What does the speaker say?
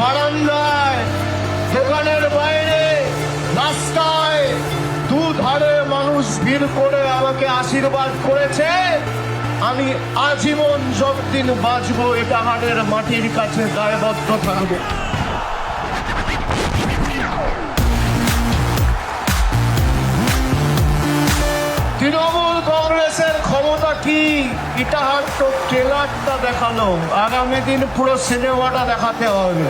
বারান্দায়, দোকানের বাইরে, রাস্তায় দুধারে মানুষ ভিড় করে আমাকে আশীর্বাদ করেছে। আমি আজীবন যতদিন বাঁচবো ইটাহারের মাটির কাছে দায়বদ্ধ থাকবো। তৃণমূল কংগ্রেসের ক্ষমতা কি? ইটাহার তো ট্রেলারটা দেখালো, আগামী দিন পুরো সিনেমাটা দেখাতে হবে।